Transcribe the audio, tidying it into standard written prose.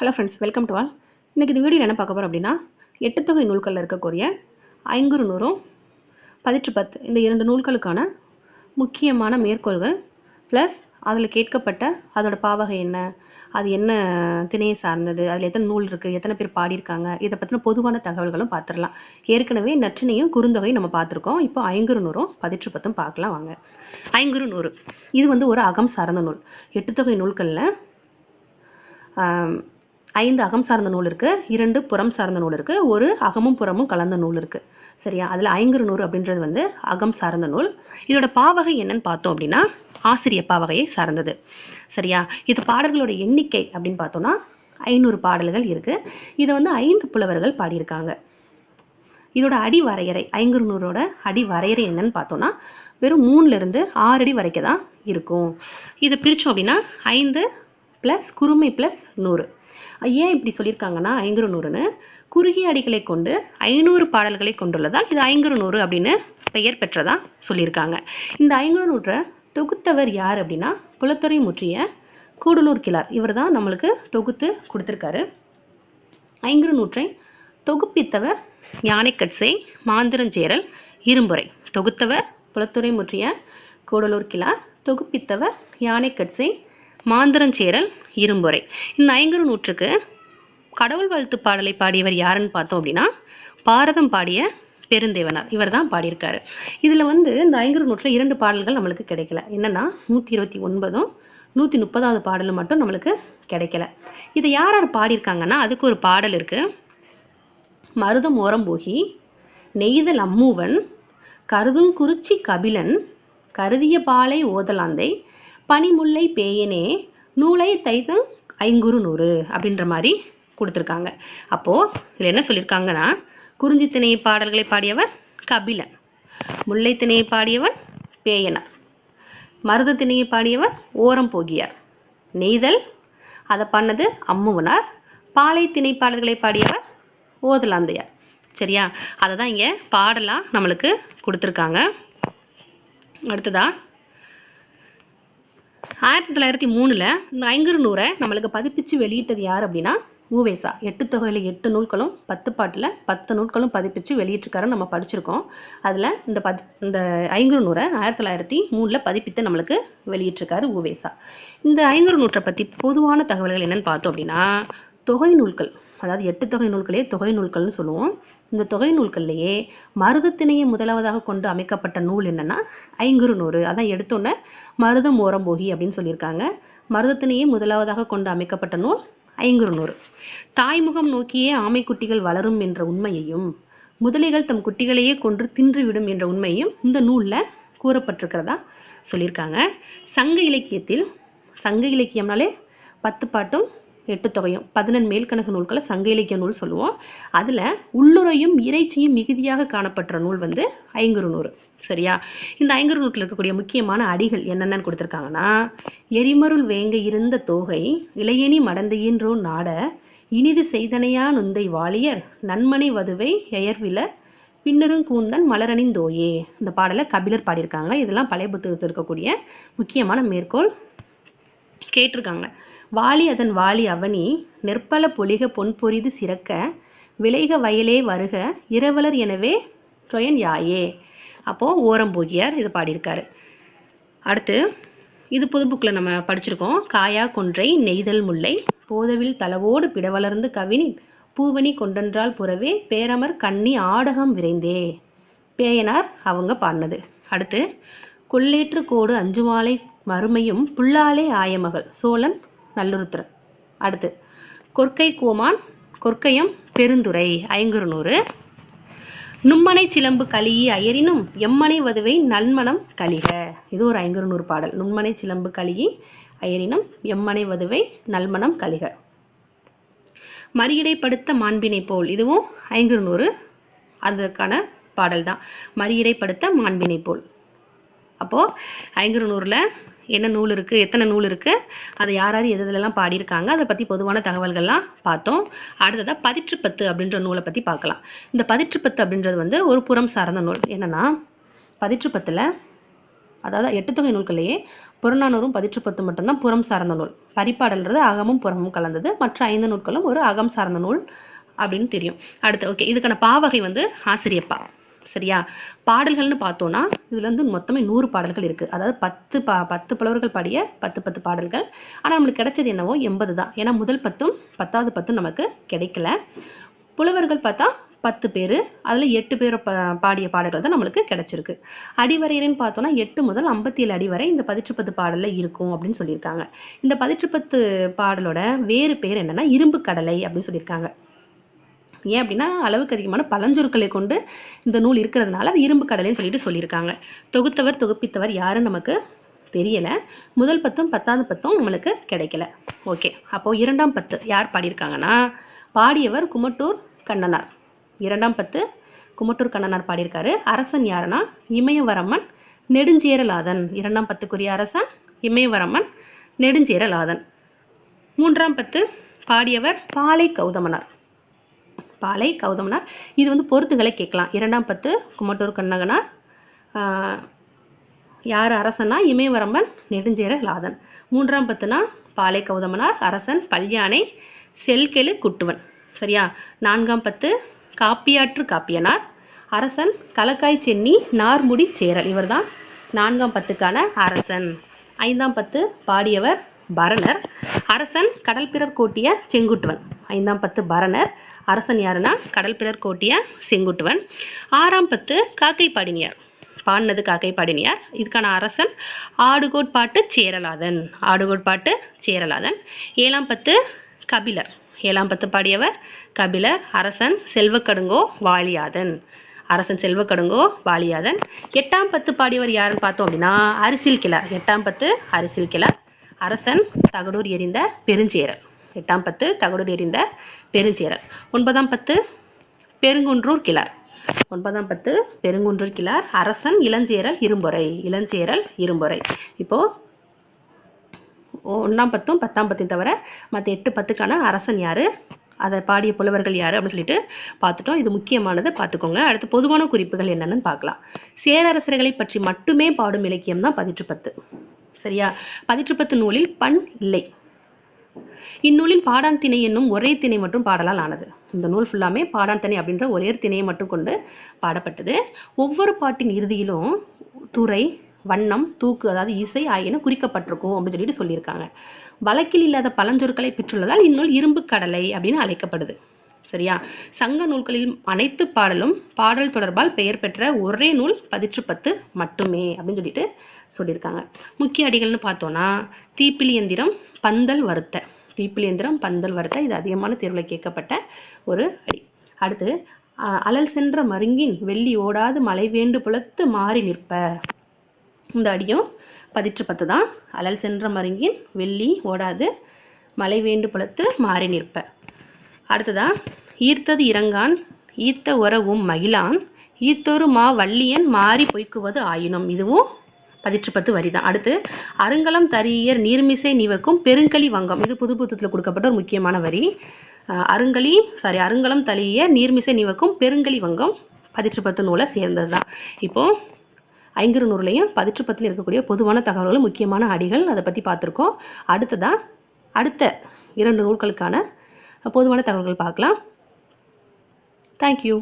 Hello friends, welcome to all. இன்றைக்கி இந்த வீடியோவில் என்ன பார்க்க போகிறோம் அப்படின்னா, எட்டுத்தொகை நூல்களில் இருக்கக்கூடிய ஐங்குறு நூறும் பதிற்று பத்து இந்த 2 நூல்களுக்கான முக்கியமான மேற்கோள்கள் ப்ளஸ் அதில் கேட்கப்பட்ட அதோட பாவகை என்ன, அது என்ன திணையை சார்ந்தது, அதில் எத்தனை நூல் இருக்குது, எத்தனை பேர் பாடியிருக்காங்க, இதை பற்றின பொதுவான தகவல்களும் பார்த்துடலாம். ஏற்கனவே நற்றினையும் குறுந்தொகையும் நம்ம பார்த்துருக்கோம். இப்போ ஐங்குறு நூறும் பதிற்று பத்தும் பார்க்கலாம் வாங்க. ஐங்குறு நூறு இது ஒரு அகம் சார்ந்த நூல். எட்டுத்தொகை நூல்களில் 5 அகம் சார்ந்த நூல் இருக்குது, 2 புறம் சார்ந்த நூல் இருக்குது, ஒரு அகமும் புறமும் கலந்த நூல் இருக்குது. சரியா? அதில் ஐங்குறு நூறு அப்படின்றது அகம் சார்ந்த நூல். இதோட பாவகை என்னன்னு பார்த்தோம் அப்படின்னா ஆசிரிய பாவகையை சார்ந்தது. சரியா? இது பாடல்களோட எண்ணிக்கை அப்படின்னு பார்த்தோம்னா 500 பாடல்கள் இருக்குது. இதை 5 புலவர்கள் பாடியிருக்காங்க. இதோட அடி வரையறை, ஐங்குறு நூறோட அடி வரையறை என்னன்னு பார்த்தோம்னா வெறும் 3லேருந்து 6 அடி வரைக்கும் தான் இருக்கும். இதை பிரித்தோம் அப்படின்னா 5 + குறுமை + 100. ஏன் இப்படி சொல்லியிருக்காங்கன்னா ஐங்குறு நூறுன்னு, குறுகிய அடிகளை கொண்டு 500 பாடல்களை கொண்டுள்ளதால் இது ஐங்குறு நூறு அப்படின்னு பெயர் பெற்றதா சொல்லியிருக்காங்க. இந்த ஐங்குறு நூற்றை தொகுத்தவர் யார் அப்படின்னா புலத்துறை முற்றிய கூடலூர் கிழார். இவர் தான் நம்மளுக்கு தொகுத்து கொடுத்துருக்காரு. ஐங்குறு நூற்றை தொகுப்பித்தவர் யானைக்கட்சை மாந்திரஞ்சேரல் இரும்புரை. தொகுத்தவர் புலத்துறை முற்றிய கூடலூர் கிழார், தொகுப்பித்தவர் யானைக்கட்சை மாந்திரஞ்சேரல் இரும்புரை. இந்த ஐங்குறு நூற்றுக்கு கடவுள் வாழ்த்து பாடலை பாடியவர் யாருன்னு பார்த்தோம் அப்படின்னா பாரதம் பாடிய பெருந்தேவனார். இவர் தான் பாடியிருக்காரு. இதில் இந்த ஐங்குறு நூற்றில் 2 பாடல்கள் நம்மளுக்கு கிடைக்கல. என்னென்னா 129ம் 130வது பாடலும் மட்டும் நம்மளுக்கு கிடைக்கல. இதை யார் யார் பாடியிருக்காங்கன்னா அதுக்கு ஒரு பாடல் இருக்குது. மருதம் ஓரம்போகி, நெய்தல் அம்மூவன், கருதுங்குறிச்சி கபிலன், கருதிய பாலை ஓதலாந்தை, பனிமுல்லை பேயனே, நூலை தைத்தல் ஐங்குறு நூறு அப்படின்ற மாதிரி கொடுத்துருக்காங்க. அப்போது இதில் என்ன சொல்லியிருக்காங்கன்னா குறிஞ்சி திணை பாடல்களை பாடியவர் கபிலன், முல்லை திணையை பாடியவர் பேயனார், மருத திணையை பாடியவர் ஓரம் போகியார், நெய்தல் அதை பண்ணது அம்முவனார், பாலை திணை பாடல்களை பாடியவர் ஓதலாந்தையார். சரியா? அதை தான் இங்கே பாடலாம் நம்மளுக்கு கொடுத்துருக்காங்க. அடுத்ததா 1903 இந்த ஐங்குறு நூறை நம்மளுக்கு பதிப்பிச்சு வெளியிட்டது யார் அப்படின்னா உவேசா. 8 தொகையில் 8 நூல்களும் 10 பாட்டில் 10 நூல்களும் பதிப்பிச்சு வெளியிட்டிருக்காருன்னு நம்ம படிச்சிருக்கோம். அதில் இந்த ஐங்குறு நூறை 1903 பதிப்பித்து நம்மளுக்கு வெளியிட்டிருக்காரு உவேசா. இந்த ஐங்குறு நூற்றை பற்றி பொதுவான தகவல்கள் என்னென்னு பார்த்தோம் அப்படின்னா தொகை நூல்கள், அதாவது 8 தொகை நூல்களே தொகை நூல்கள்னு சொல்லுவோம். இந்த தொகை நூல்கள்லேயே மருதத்திணையை முதலாவதாக கொண்டு அமைக்கப்பட்ட நூல் என்னென்னா ஐங்குறு நூறு. அதான் எடுத்தோன்னே மருதம் ஓரம்போகி அப்படின்னு சொல்லியிருக்காங்க. மருதத்திணையை முதலாவதாக கொண்டு அமைக்கப்பட்ட நூல் ஐங்குறு நூறு. தாய்முகம் நோக்கியே ஆமைக்குட்டிகள் வளரும் என்ற உண்மையையும், முதலைகள் தம் குட்டிகளையே கொன்று தின்றுவிடும் என்ற உண்மையையும் இந்த நூலில் கூறப்பட்டிருக்கிறதா சொல்லியிருக்காங்க. சங்க இலக்கியம்னாலே 10 பாட்டும் 8 தொகையும் 14 மேல்கணக்கு நூல்களை சங்க இலக்கிய நூல் சொல்லுவோம். அதில் உள்ளுரையும் இறைச்சியும் மிகுதியாக காணப்பட்ட நூல் ஐங்குறு நூறு. சரியா? இந்த ஐங்குறு நூற்றில் இருக்கக்கூடிய முக்கியமான அடிகள் என்னென்னு கொடுத்துருக்காங்கன்னா எரிமருள் வேங்க இருந்த தோகை இளையணி மடந்தையின்றோ நாட இனிது செய்தனையா நுந்தை வாலியர் நன்மனை வதுவை எயர்வில பின்னருங்கூந்தன் மலரணிந்தோயே. இந்த பாடலை கபிலர் பாடியிருக்காங்க. இதெல்லாம் பழைய புத்தகத்தில் இருக்கக்கூடிய முக்கியமான மேற்கோள் கேட்டிருக்காங்க. வாலி அதன் வாலி அவனி நெற்பல பொலிக பொன் பொரிது சிறக்க விளைக வயலே வருக இரவலர் எனவே டொயன் யாயே. அப்போது ஓரம்போகியார் இதை பாடியிருக்காரு. அடுத்து இது புது புக்கில் நம்ம படிச்சிருக்கோம். காயா கொன்றை நெய்தல் முல்லை போதவில் தளவோடு பிடவளர்ந்து கவினின் பூவணி கொண்டன்றால் புறவே பேரமர் கண்ணி ஆடகம் விரைந்தே. பேயனார் அவங்க பாடினது. அடுத்து கொல்லேற்று கோடு அஞ்சுமாலை மறுமையும் புல்லாலே ஆயமகள் சோழன் நல்லுருத்திரன். அடுத்து கொற்கை கோமான் கொற்கையம் பெருந்துரை ஐங்குறு நூறு. நும்மனை சிலம்பு கலியி அயரினும் எம்மனை வதுவை நன்மனம் கலிக. இது ஒரு ஐங்குறு நூறு பாடல். நுண்மனை சிலம்பு கலியி அயரினும் எம்மனை வதுவை நல்மனம் கலிக. மறியடைப்படுத்த மாண்பினை போல், இதுவும் ஐங்குறு நூறு, அதுக்கான பாடல் தான். மறியடைப்படுத்த மாண்பினை போல். அப்போது ஐங்குறு நூறில் என்ன நூல் இருக்குது, எத்தனை நூல் இருக்குது, அதை யார் யார் எதுலெல்லாம் பாடியிருக்காங்க, அதை பற்றி பொதுவான தகவல்கள்லாம் பார்த்தோம். அடுத்ததாக பதிற்று பத்து அப்படின்ற நூலை பற்றி பார்க்கலாம். இந்த பதிற்று பத்து அப்படின்றது ஒரு புறம் சார்ந்த நூல். என்னென்னா பதிற்று பத்தில் அதாவது 8 தொகை நூல்களையே புறநானூறும் பதிற்றுப்பத்து மட்டும்தான் புறம் சார்ந்த நூல். பரிபாடல்ன்றது அகமும் புறமும் கலந்தது. மற்ற 5 நூல்களும் ஒரு அகம் சார்ந்த நூல் அப்படின்னு தெரியும். அடுத்து ஓகே, இதுக்கான பாவகை வந்து ஆசிரியப்பா. சரியா? பாடல்கள்னு பார்த்தோன்னா இதுல வந்து மொத்தமே 100 பாடல்கள் இருக்கு. அதாவது 10 புலவர்கள் பாடிய 10 பாடல்கள். ஆனால் நம்மளுக்கு கிடைச்சது என்னவோ 80 தான். ஏன்னா முதல் 10ம் 10வது 10ம் நமக்கு கிடைக்கல. புலவர்கள் பார்த்தா 10 பேர், அதில் 8 பேர் பாடிய பாடல்கள் தான் நம்மளுக்கு கிடைச்சிருக்கு. அடிவரையறைன்னு பார்த்தோன்னா 8 முதல் 57 அடி வரை இந்த 10 பாடலில் இருக்கும் அப்படின்னு சொல்லியிருக்காங்க. இந்த 10 பாடலோட வேறு பேர் என்னன்னா இரும்பு கடலை அப்படின்னு சொல்லியிருக்காங்க. ஏன் அப்படின்னா அளவுக்கு அதிகமான பழஞ்சொற்களை கொண்டு இந்த நூல் இருக்கிறதுனால அது இரும்பு கடலைன்னு சொல்லியிருக்காங்க. தொகுத்தவர் தொகுப்பித்தவர் யாருன்னு நமக்கு தெரியலை. முதல் 10ம் 10வது 10ம் நம்மளுக்கு கிடைக்கல. ஓகே, அப்போது 2ஆம் 10 யார் பாடியிருக்காங்கன்னா பாடியவர் குமட்டூர் கண்ணனார். 2ஆம் 10 குமட்டூர் கண்ணனார் பாடியிருக்காரு. அரசன் யாருன்னா இமயவரமன் நெடுஞ்சேரலாதன். 2ஆம் 10க்குரிய அரசன் இமயவரமன் நெடுஞ்சேரலாதன். 3ஆம் 10 பாடியவர் பாலை கௌதமனார். பாலை கௌதமனார். இது வந்து பொறுத்துகளை கேட்கலாம். 2ஆம் 10 குமட்டூர் கண்ணனார், யார் அரசனா இமயவரமன் நெடுஞ்சேரலாதன். 3ஆம் 10னா பாலை கௌதமனார், அரசன் பல்யானை செல்கெழு குட்டுவன். சரியா? 4ஆம் 10 காப்பியாற்று காப்பியனார், அரசன் களக்காய் சென்னி நார்முடி சேரல். இவர் தான் 4ஆம் 10க்கான அரசன். 5ஆம் 10 பாடியவர் பரணர், அரசன் கடல் பிறர் கோட்டிய செங்குட்டுவன். 5ஆம் 10 பரணர், அரசன் யாருன்னா கடல் பிறர் கோட்டிய செங்குட்டுவன். 6ஆம் 10 காக்கை பாடினியார். பாடினது காக்கை பாடினியார். இதுக்கான அரசன் ஆடுகோட்பாட்டு சேரலாதன். ஆடுகோட்பாட்டு சேரலாதன். 7ஆம் 10 கபிலர். 7ஆம் 10 பாடியவர் கபிலர், அரசன் செல்வக்கடுங்கோ வாலியாதன். அரசன் செல்வக்கடுங்கோ வாலியாதன். 8ஆம் 10 பாடியவர் யாருன்னு பார்த்தோம் அப்படின்னா அரிசில் கிளார். 8ஆம் 10 அரிசில் கிளார், அரசன் தகடூர் எறிந்த பெருஞ்சேரல். 8ஆம் 10 தகடூர் எறிந்த பெருஞ்சேரல். 9ஆம் 10 பெருங்குன்றூர் கிளார். 9ஆம் 10 பெருங்குன்றூர் கிளார், அரசன் இளஞ்சேரல் இரும்பொறை. இளஞ்சேரல் இரும்பொறை. இப்போ 1ஆம் 10ம் 10ஆம் 10ம் தவிர மற்ற 8 10க்கான அரசன் யாரு, அதை பாடிய புலவர்கள் யாரு அப்படின்னு சொல்லிட்டு பார்த்துட்டோம். இது முக்கியமானதை பார்த்துக்கோங்க. அடுத்து பொதுவான குறிப்புகள் என்னென்னு பார்க்கலாம். சேரரசர்களை பற்றி மட்டுமே பாடும் இலக்கியம் தான் 10. சரியா? 10 நூலில் பண் இல்லை. இந்நூலில் பாடான் திணை என்னும் ஒரே திணை மற்றும் பாடலால் ஆனது. இந்த நூல் ஃபுல்லாமே பாடான் திணை அப்படின்ற ஒரே திணையை மட்டும் கொண்டு பாடப்பட்டது. ஒவ்வொரு பாட்டின் இறுதியிலும் துறை, வண்ணம், தூக்கு அதாவது இசை ஆகியன குறிக்கப்பட்டிருக்கும் அப்படின்னு சொல்லியிருக்காங்க. வழக்கில் இல்லாத பழஞ்சொற்களை பெற்றுள்ளதால் இந்நூல் இரும்பு கடலை அப்படின்னு அழைக்கப்படுது. சரியா? சங்க நூல்களில் அனைத்து பாடலும் பாடல் தொடர்பால் பெயர் பெற்ற ஒரே நூல் 10 மட்டுமே அப்படின்னு சொல்லியிருக்காங்க. முக்கிய அடிகள்னு பார்த்தோன்னா தீப்பிலி எந்திரம் பந்தல் வருத்த. தீப்பிலி எந்திரம் பந்தல் வருத்த இது அதிகமான தேர்வில் கேட்கப்பட்ட ஒரு அடி. அடுத்து அலல் சென்ற மருங்கின் வெள்ளி ஓடாது மலை வேண்டு புலத்து மாறி நிற்ப. இந்த அடியும் 10 தான். அலல் சென்ற மருங்கின் வெள்ளி ஓடாது மலை வேண்டு புலத்து மாறி நிற்ப. அடுத்ததா ஈர்த்தது இறங்கான் ஈத்த உறவும் மகிழான் ஈத்தொரு மா வள்ளியன் மாறி பொய்க்குவது ஆயினும். இதுவும் 10 வரி தான். அடுத்து அருங்கலம் தரியர் நீர்மிசை நீவக்கும் பெருங்கலி வங்கம். இது புதுப்புத்தத்தில் கொடுக்கப்பட்ட ஒரு முக்கியமான வரி. அருங்கலம் தலிய நீர்மிசை நீவக்கும் பெருங்கலி வங்கம் 10 நூலை சேர்ந்தது தான். இப்போது ஐங்குறு நூறுலையும் 10 இருக்கக்கூடிய பொதுவான தகவல்கள், முக்கியமான அடிகள், அதை பற்றி பார்த்துருக்கோம். அடுத்த 2 நூல்களுக்கான பொதுவான தகவல்கள் பார்க்கலாம். தேங்க்யூ.